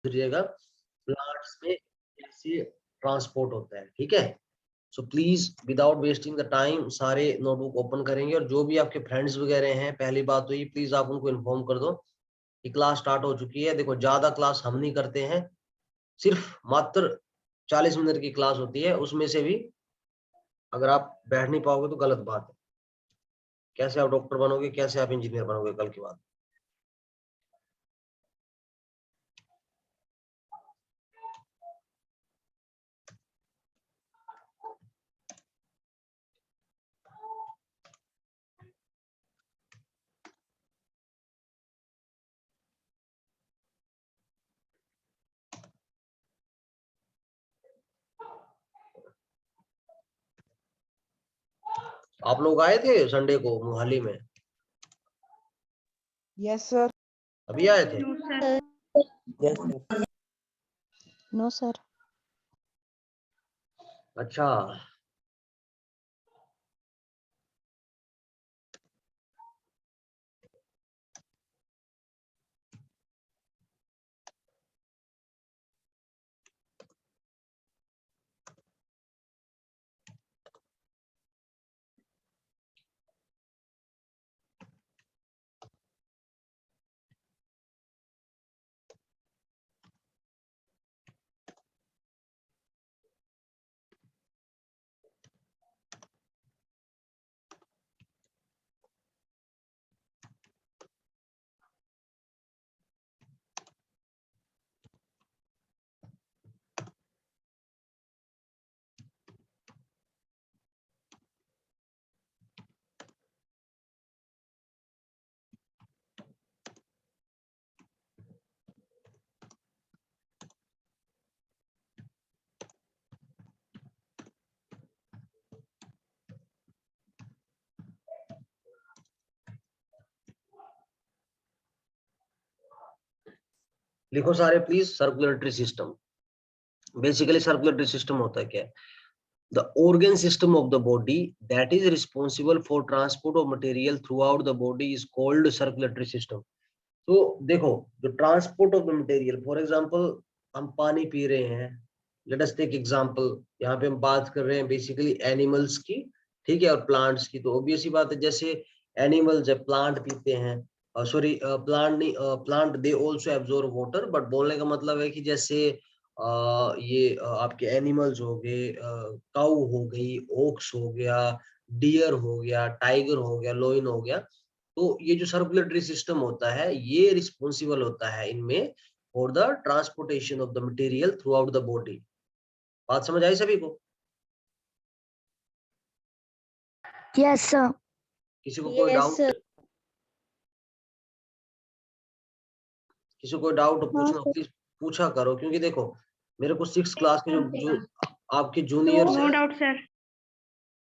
करिएगा प्लांट्स में कैसे ट्रांसपोर्ट होता है, ठीक है। So please without wasting the time सारे नोटबुक ओपन करेंगे, और जो भी आपके फ्रेंड्स वगैरह हैं, पहली बात तो ये प्लीज आप उनको इन्फॉर्म कर दो कि क्लास स्टार्ट हो चुकी है। देखो ज्यादा क्लास हम नहीं करते हैं, सिर्फ मात्र 40 मिनट की क्लास होती है, उसमें से भी अगर आप बैठ नहीं पाओगे तो गलत बात है। कैसे आप डॉक्टर बनोगे, कैसे आप इंजीनियर बनोगे कल की बात। आप लोग आए थे संडे को मोहाली में? Yes sir. अभी आए थे? Yes sir. No sir. अच्छा, लिखो सारे please. Circulatory system, basically circulatory system होता है क्या है? The organ system of the body that is responsible for transport of material throughout the body is called circulatory system. तो देखो, जो transport of the material, for example हम पानी P रहे हैं, लेट अस टेक एग्जांपल, यहाँ पे हम बात कर रहे हैं बेसिकली एनिमल्स की, ठीक है, और प्लांट्स की। तो ऑब्वियस ही बात है, जैसे एनिमल्स है, प्लांट पीते हैं, सॉरी प्लांट नहीं, plant they also absorb water, but बोलने का मतलब है कि जैसे ये आपके एनिमल्स हो गए, काऊ हो गई, ओक्स हो गया, डियर हो गया, टाइगर हो गया, लोइन हो गया, तो ये जो सर्कुलेटरी सिस्टम होता है ये रिस्पॉन्सिबल होता है इनमें for the transportation of the material through out the body. बात समझ आई सभी को? Yes sir. किसी को कोई डाउट? किसी को कोई डाउट पूछना प्लीज पूछा करो, क्योंकि देखो मेरे को 6 क्लास के जो आपके जूनियर्स नो हैं, डाउट सर।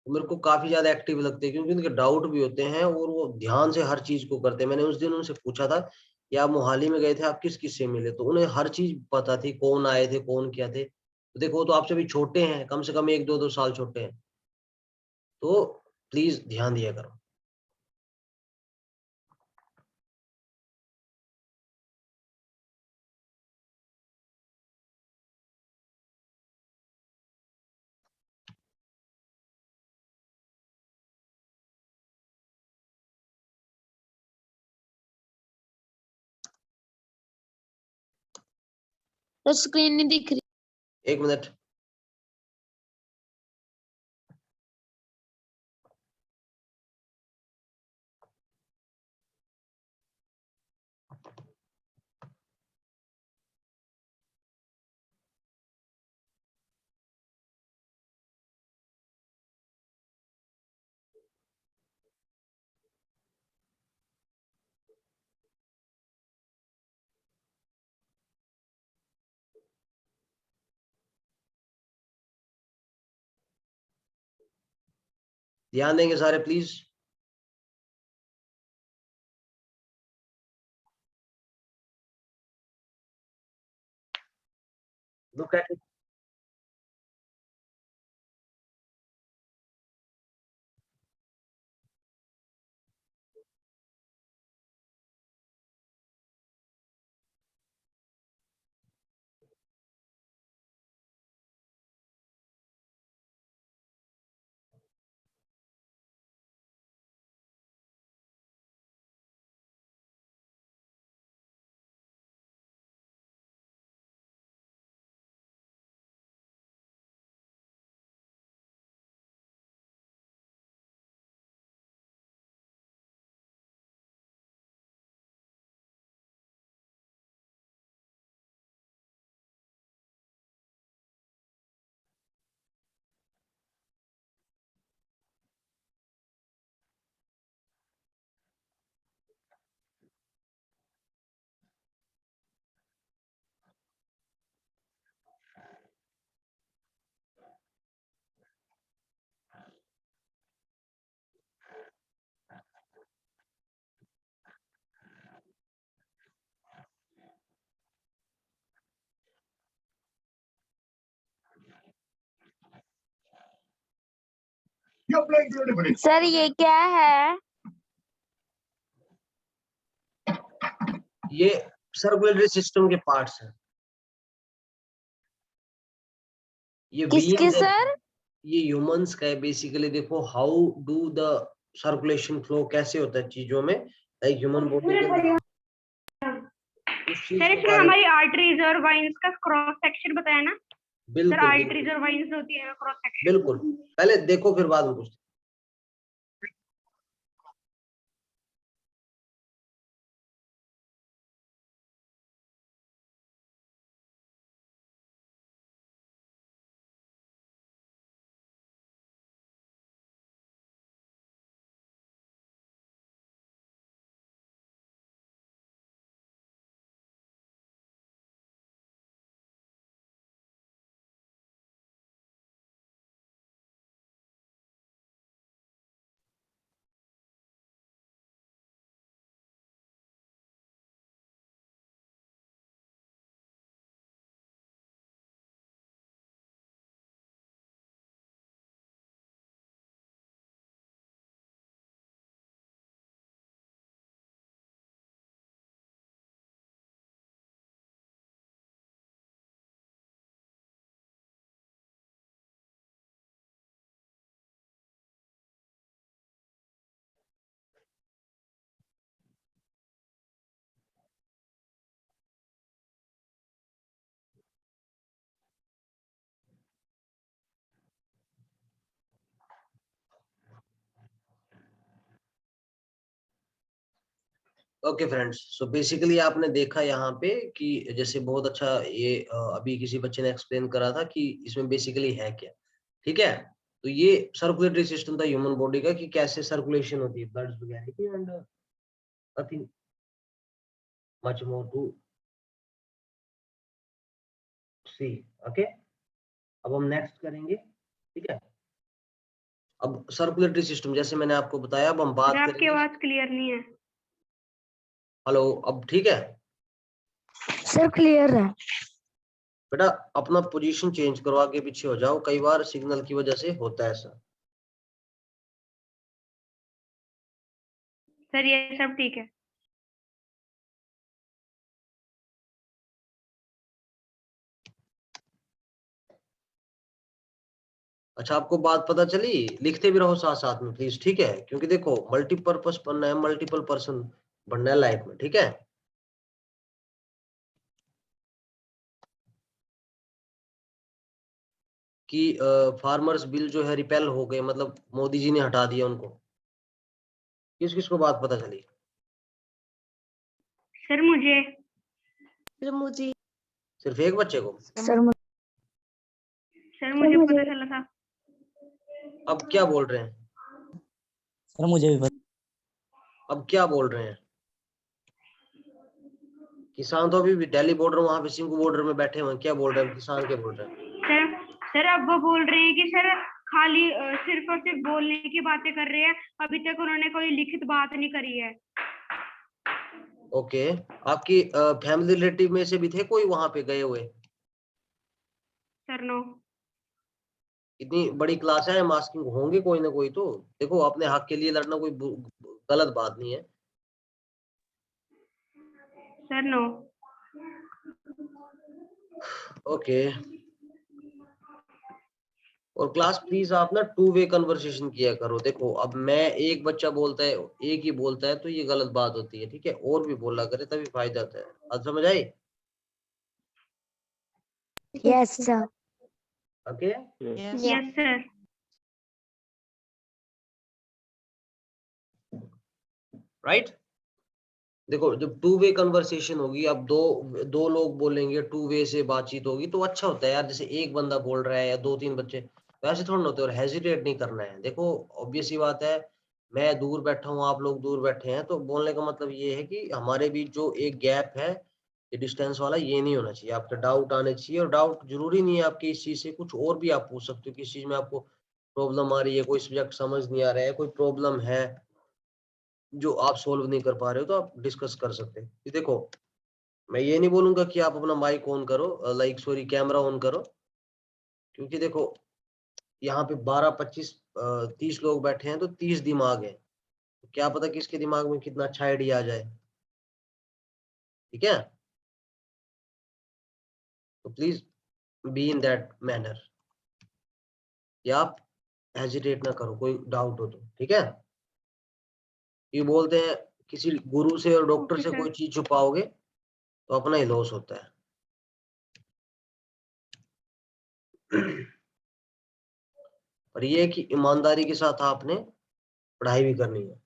मेरे को काफी ज्यादा एक्टिव लगते हैं, क्योंकि उनके डाउट भी होते हैं और वो ध्यान से हर चीज को करते हैं। मैंने उस दिन उनसे पूछा था कि आप मोहाली में गए थे, आप किस किस से मिले, तो उन्हें हर चीज पता थी, कौन आए थे, कौन क्या थे। तो देखो, वो तो आपसे भी छोटे हैं, कम से कम 1-2 साल छोटे हैं, तो प्लीज ध्यान दिया करो। तो स्क्रीन नहीं दिख रही। 1 मिनट। ध्यान देंगे सारे please. Look at it. Sir ये क्या है? ये सर्कुलेटरी सिस्टम के पार्ट्स हैं। ये किसके veins है, सर? ये ह्यूमंस का है बेसिकली। देखो how do the circulation flow कैसे होता है चीजों में, लाइक ह्यूमन बॉडी के उस चीज सर के इसमें बारे में। हमारी आर्टरीज और वाइन्स का क्रॉस सेक्शन बताया ना सर? बिल्कुल आर्टरीज बिल्कुल और वाइन्स होती है क्रॉस सेक्शन। बिल्कुल, पहले देखो फिर बाद में पूछते। ओके फ्रेंड्स, सो बेसिकली आपने देखा यहाँ पे कि जैसे बहुत अच्छा ये अभी किसी बच्चे ने एक्सप्लेन करा था कि इसमें बेसिकली है क्या। ठीक है, तो ये सर्कुलेटरी सिस्टम था ह्यूमन बॉडी का, कि कैसे सर्कुलेशन होती है ब्लड वगैरह की, and nothing much more to see. Okay, अब हम नेक्स्ट करेंगे। ठीक है, अब सर्कुलेटरी सिस्टम जैसे मैंने आपको बताया, अब हम सर बात आपकी करेंगे। आवाज क्लियर नहीं है। हेलो, अब ठीक है सर क्लियर है। बेटा, अपना पोजीशन चेंज करो, आगे पीछे हो जाओ, कई बार सिग्नल की वजह से होता है ऐसा। सर ये सब ठीक है। अच्छा, आपको बात पता चली? लिखते भी रहो साथ साथ में प्लीज, ठीक है, क्योंकि देखो मल्टीपर्पज बनना है, मल्टीपल पर्सन बनना है लाइफ में। ठीक है, कि फार्मर्स बिल जो है रिपेल हो गए, मतलब मोदी जी ने हटा दिया उनको। किस किस को बात पता चली? सर मुझे सिर्फ एक बच्चे को? सर मुझे पता चला था। अब क्या बोल रहे हैं? सर मुझे भी अब क्या बोल रहे हैं? किसान तो अभी भी दिल्ली बॉर्डर, वहां पे सिंघू बॉर्डर में बैठे हुए हैं, क्या बोल रहे हैं किसान? क्या बोल रहे हैं? सर अब वो बोल रहे हैं कि सर खाली सिर्फ और सिर्फ बोलने की बातें कर रहे हैं, अभी तक उन्होंने कोई लिखित बात नहीं करी है। ओके, आपकी फैमिली रिलेटिव में से भी थे कोई वहां पे गए हुए? Sir no. इतनी बड़ी क्लास है, मास्किंग होंगे कोई ना कोई तो। देखो, अपने हक के लिए लड़ना कोई गलत बात नहीं है। Sir no. ओके, और क्लास प्लीज आप ना 2 वे कन्वर्सेशन किया करो। देखो, अब मैं एक बच्चा बोलता है, एक ही बोलता है तो ये गलत बात होती है। ठीक है, और भी बोला करे तभी फायदा होता है। बात समझ आई? Yes sir. Okay, yes sir. Right. देखो, जब 2 वे कन्वर्सेशन होगी, अब दो दो लोग बोलेंगे, 2 वे से बातचीत होगी तो अच्छा होता है यार। जैसे एक बंदा बोल रहा है या 2-3 बच्चे, तो ऐसे थोड़ा ना होते। और हेजिटेट नहीं करना है। देखो, ऑब्वियस ही बात है, मैं दूर बैठा हूँ, आप लोग दूर बैठे हैं, तो बोलने का मतलब ये है कि हमारे बीच जो एक गैप है, ये डिस्टेंस वाला, ये नहीं होना चाहिए। आपके डाउट आने चाहिए, और डाउट जरूरी नहीं है आपकी इस चीज से, कुछ और भी आप पूछ सकते हो। किस चीज में आपको प्रॉब्लम आ रही है, कोई सब्जेक्ट समझ नहीं आ रहा है, कोई प्रॉब्लम है जो आप सोल्व नहीं कर पा रहे हो, तो आप डिस्कस कर सकते हैं। कि देखो, मैं ये नहीं बोलूंगा कि आप अपना माइक ऑन करो, लाइक सॉरी कैमरा ऑन करो, क्योंकि देखो यहाँ पे 12, 25, 30 लोग बैठे हैं तो 30 दिमाग है, तो क्या पता किसके दिमाग में कितना अच्छा आइडिया आ जाए। ठीक है, तो please be in that manner, या आप हेजिटेट ना करो कोई डाउट हो तो। ठीक है, ये बोलते हैं किसी गुरु से और डॉक्टर Okay, से sir. कोई चीज छुपाओगे तो अपना ही लॉस होता है। पर ये है कि ईमानदारी के साथ आपने पढ़ाई भी करनी है।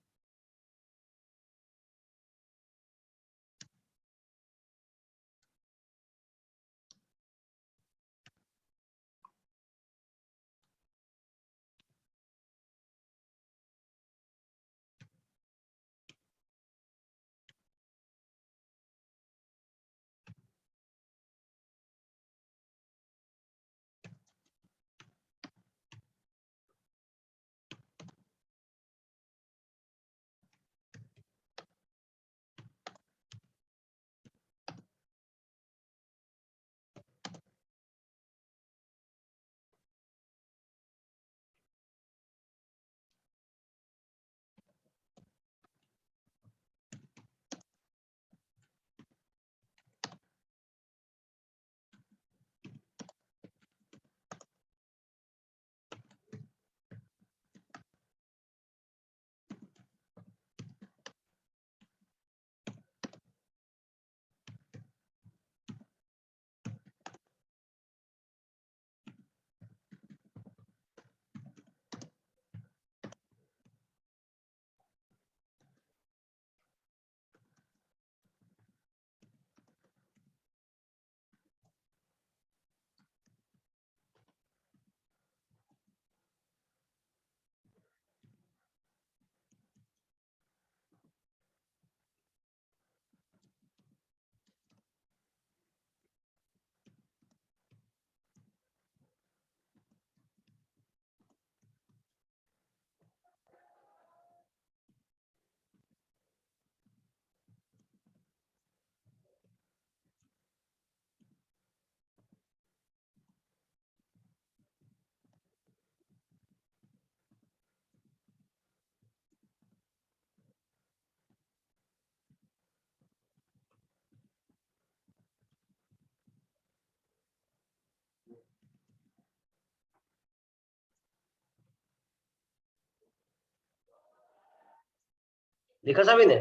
लिखा सभी ने?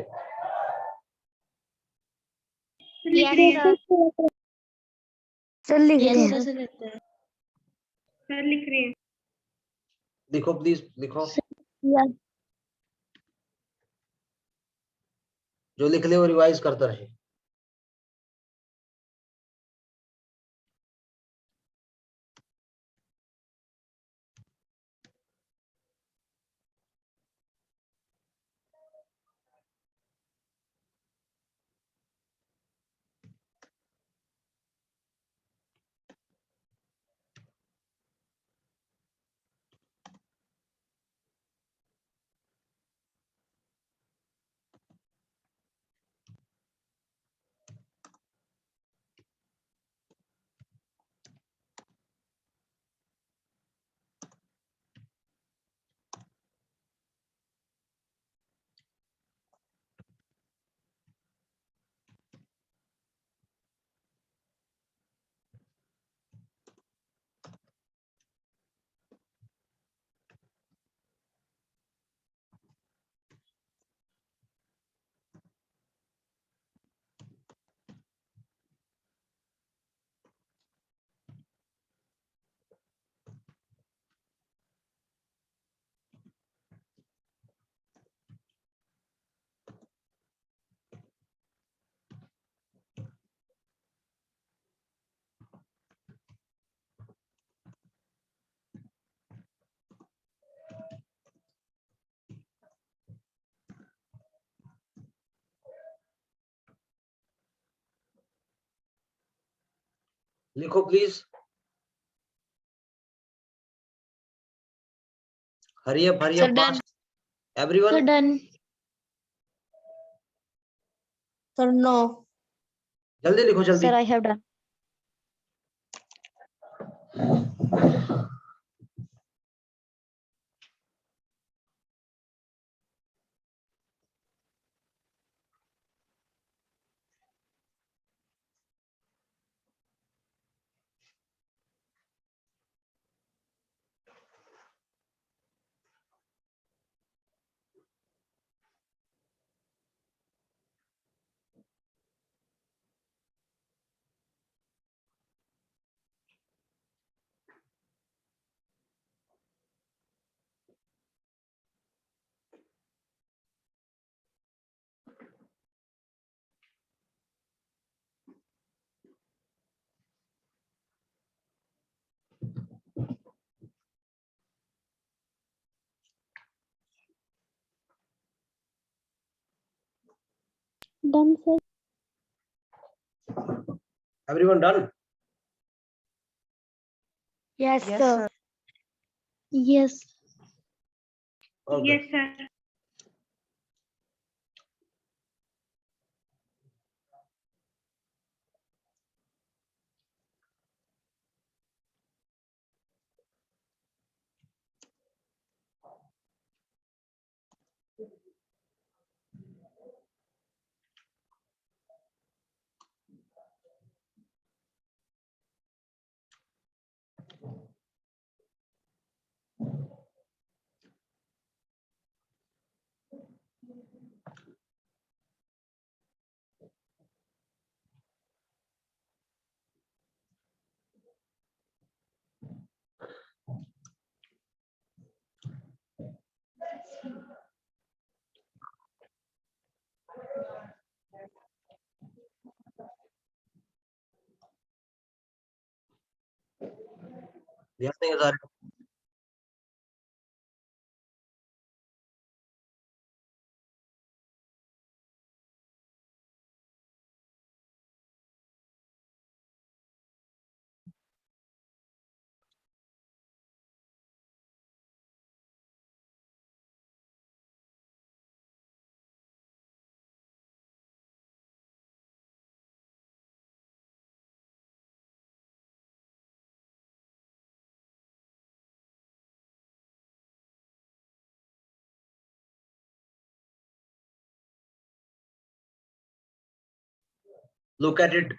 लिख रही है सर लिख रहे हैं। सर, लिख रही है। लिखो प्लीज, लिखो। जो लिख ले वो रिवाइज करता रहे। लिखो please. Hurry up fast everyone. Done. Sir no. जल्दी लिखो, जल्दी। Sir, I have done. Done, sir. Everyone done? Yes, sir. Yes. Okay. Yes, sir. ध्यान देंगे सारे। Look at it.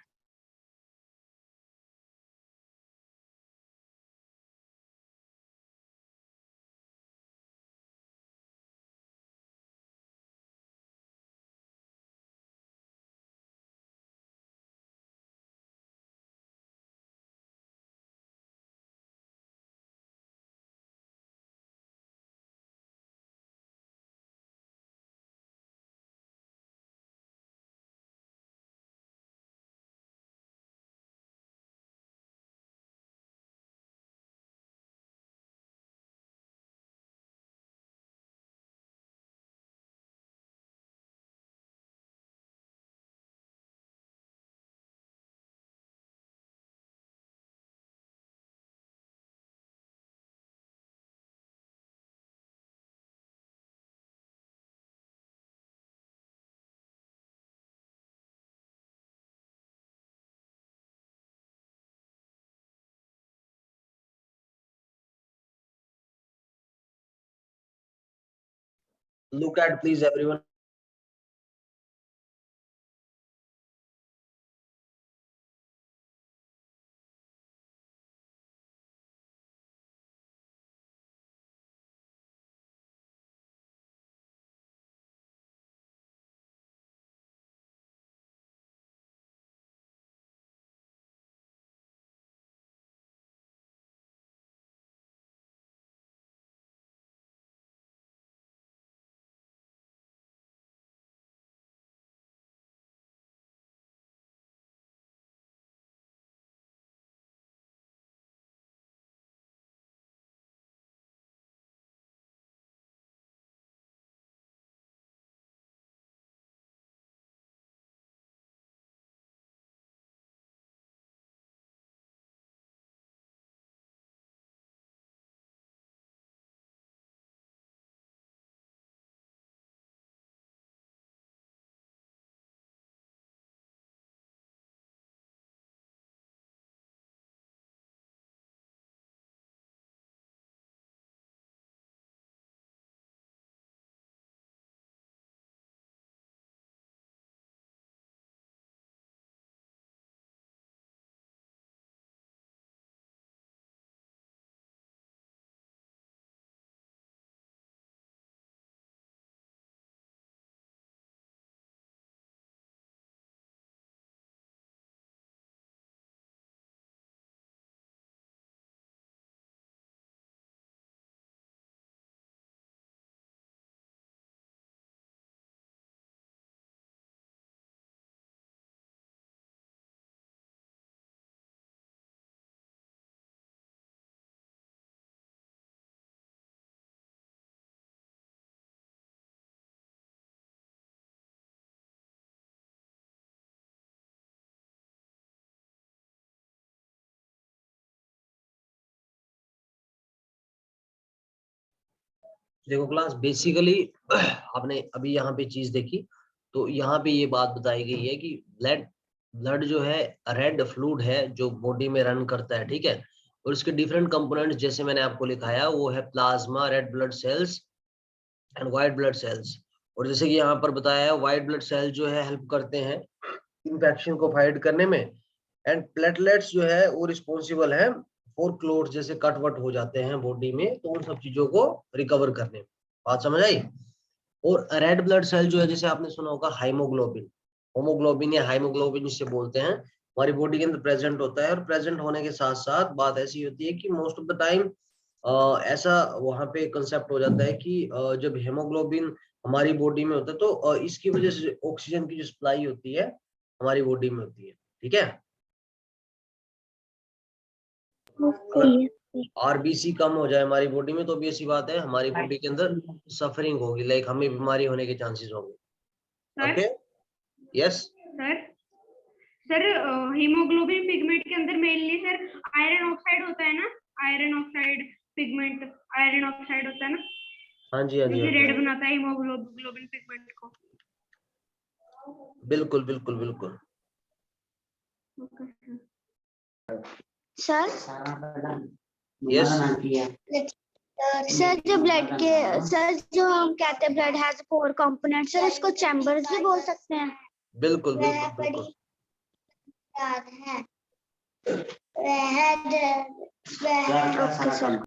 Look at, please, everyone. देखो क्लास, बेसिकली आपने अभी यहाँ पे चीज देखी, तो यहाँ पे ये बात बताई गई है कि ब्लड ब्लड जो है रेड फ्लूइड है जो बॉडी में रन करता है, ठीक है। और इसके डिफरेंट कंपोनेंट्स जैसे मैंने आपको लिखाया वो है plasma, red blood sales and white blood cells. और जैसे कि यहाँ पर बताया है, व्हाइट ब्लड सेल जो है हेल्प करते हैं इन्फेक्शन को फाइट करने में, एंड प्लेटलेट्स जो है वो रिस्पॉन्सिबल है फॉर क्लोट्स, जैसे कट वट हो जाते हैं बॉडी में तो उन सब चीजों को रिकवर करने में। बात समझ आई। और रेड ब्लड सेल जो है, जैसे आपने सुना होगा हाइमोग्लोबिन, होमोग्लोबिन या हाइमोग्लोबिन जिसे बोलते हैं, हमारी बॉडी के अंदर प्रेजेंट होता है। और प्रेजेंट होने के साथ साथ बात ऐसी होती है कि मोस्ट ऑफ द टाइम ऐसा वहां पे कंसेप्ट हो जाता है कि जब हेमोग्लोबिन हमारी बॉडी में होता है तो इसकी वजह से ऑक्सीजन की जो सप्लाई होती है हमारी बॉडी में होती है, ठीक है। Okay. आरबीसी कम हो जाए हमारी बॉडी में तो भी ऐसी बात है हमारी बॉडी के अंदर सफरिंग होगी, लाइक हमें बीमारी होने के चांसेस होंगे। Sir okay, yes. Sir sir haemoglobin pigment के अंदर मेनली सर आयरन ऑक्साइड होता है ना, iron oxide pigment, iron oxide होता है ना, हाँ जी, हाँ जी, जो हाँ कि जी, रेड बनाता है हीमोग्लोबिन पिगमेंट को। बिल्कुल बिल्कुल बिल्कुल। सर यस, सर जो ब्लड के सर जो हम कहते हैं ब्लड हैज 4 कंपोनेंट, सर इसको चैम्बर्स भी बोल सकते हैं। बिल्कुल बिल्कुल बिल्कुल। Okay sir.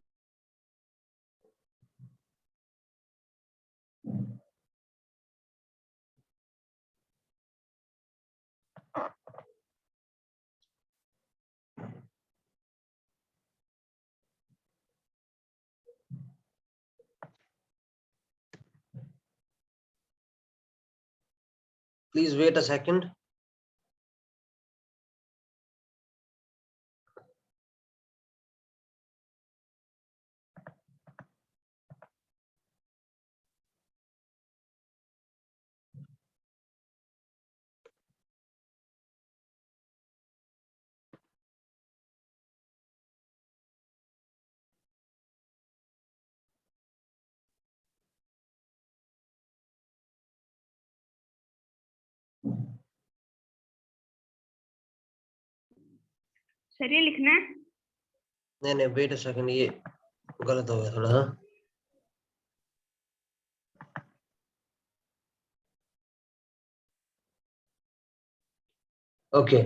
Please wait a second. Sir ये लिखना है। नहीं नहीं, वेट अ सेकंड, ये गलत हो गया थोड़ा। हाँ, ओके।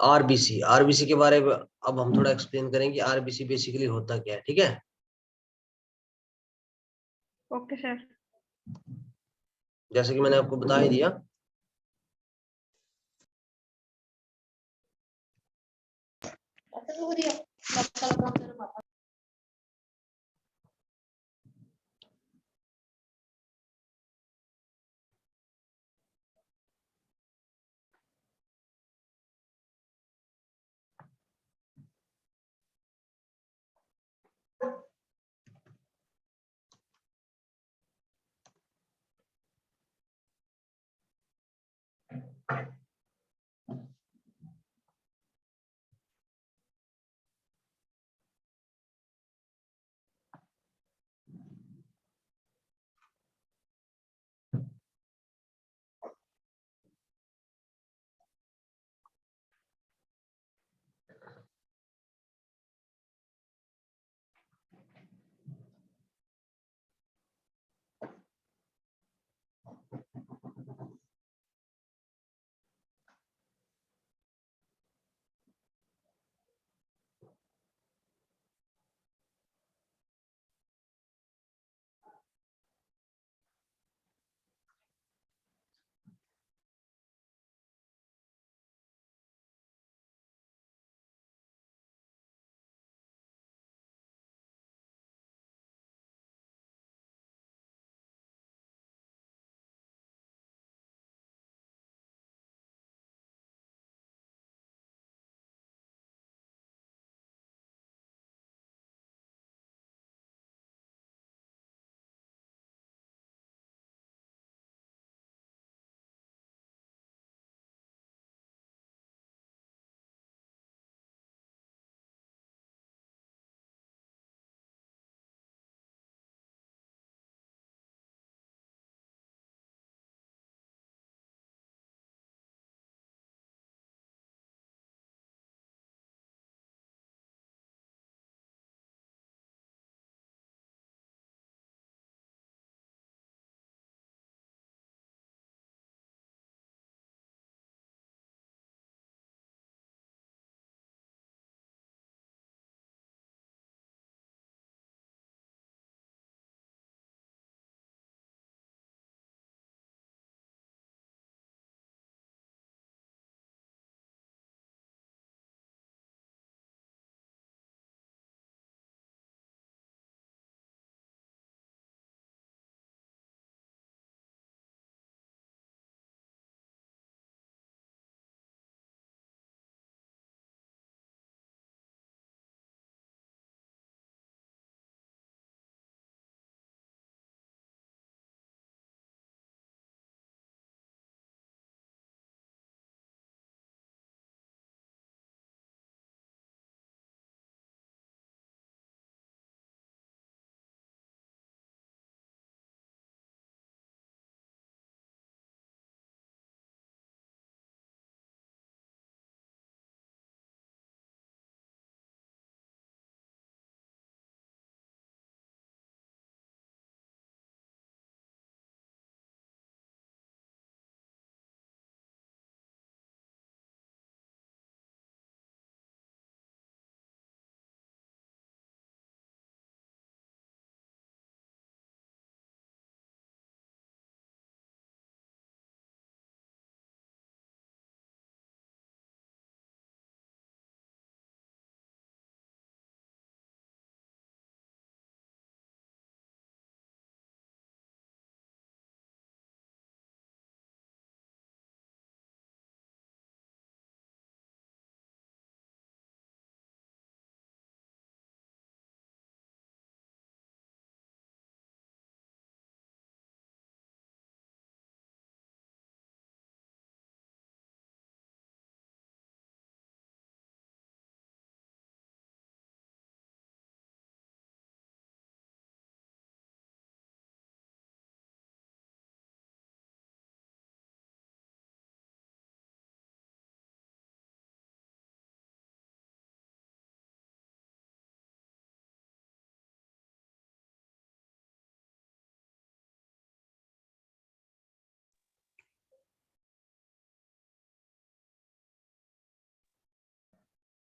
आरबीसी, आरबीसी के बारे में अब हम थोड़ा एक्सप्लेन करेंगे आरबीसी बेसिकली होता क्या है, ठीक है। Okay sir. जैसे कि मैंने आपको बता ही दिया,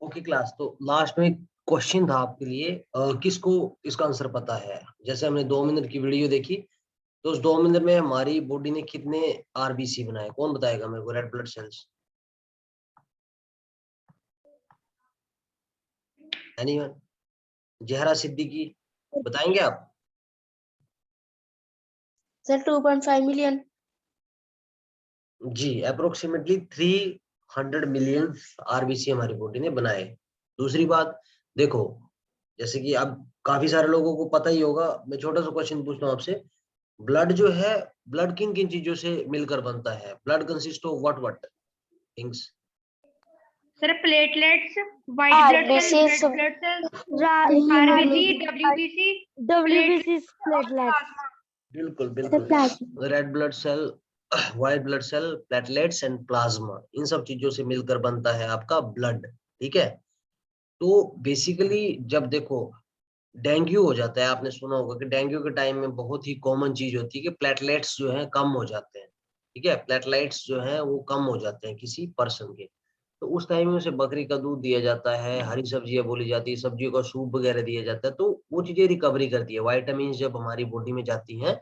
ओके क्लास, तो लास्ट में क्वेश्चन था आपके लिए, किसको इसका आंसर पता है? जैसे हमने 2 मिनट की वीडियो देखी, तो उस 2 मिनट में हमारी बॉडी ने कितने आरबीसी बनाए? कौन बताएगा मेरे को? Red blood cells, anyone? Zahra Siddiqui बताएंगे आप? Sir 2.5 million. जी, अप्रोक्सीमेटली 300 मिलियन आरबीसी हमारी बॉडी ने बनाए। दूसरी बात देखो, जैसे कि अब काफी सारे लोगों को पता ही होगा, मैं छोटा सा क्वेश्चन पूछता हूँ आपसे, ब्लड जो है, ब्लड किन किन चीजों से मिलकर बनता है? Blood consist of what things? Sir platelets, white blood cell, RBCs, red blood cell, RBC, WBC, WBC platelets, बिल्कुल सर बिल्कुल, plasma. Red blood cell, white blood cell, platelets and plasma, इन सब चीजों से मिलकर बनता है आपका ब्लड। ठीक है, तो बेसिकली जब देखो डेंगू हो जाता है, आपने सुना होगा कि डेंगू के टाइम में बहुत ही कॉमन चीज होती है कि प्लेटलेट्स जो है कम हो जाते हैं। ठीक है, प्लेटलेट्स जो है वो कम हो जाते हैं किसी पर्सन के, तो उस टाइम में उसे बकरी का दूध दिया जाता है, हरी सब्जियां बोली जाती है, सब्जियों का सूप वगैरह दिया जाता है, तो वो चीजें रिकवरी करती है। वाइटामिन जब हमारी बॉडी में जाती हैं,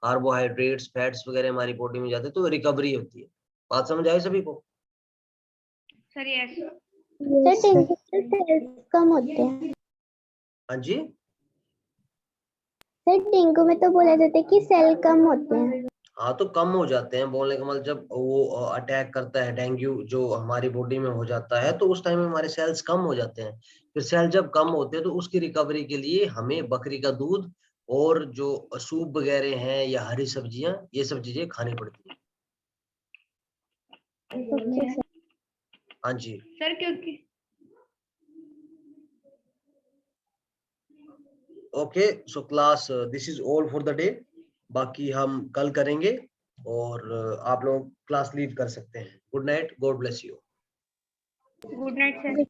कार्बोहाइड्रेट्स फैट्स वगैरह हमारी बॉडी में जाते हैं, तो रिकवरी होती है। बात समझ आई सभी को? Sir yes. सर डेंगू से सेल्स कम होते हैं। हाँ जी, सर डेंगू में तो बोला जाता है कि सेल कम होते हैं। हाँ तो कम हो जाते हैं, बोलने का मतलब जब वो अटैक करता है डेंगू जो हमारी बॉडी में हो जाता है, तो उस टाइम में हमारे सेल्स कम हो जाते हैं। फिर सेल जब कम होते हैं तो उसकी रिकवरी के लिए हमें बकरी का दूध और जो सूप वगैरह हैं या हरी सब्जियां, ये सब चीजें खानी पड़ती है। Okay sir. हाँ जी, सर क्योंकि okay so class, this is all for the day. बाकी हम कल करेंगे, और आप लोग क्लास लीव कर सकते हैं। Good night, God bless you. Good night sir.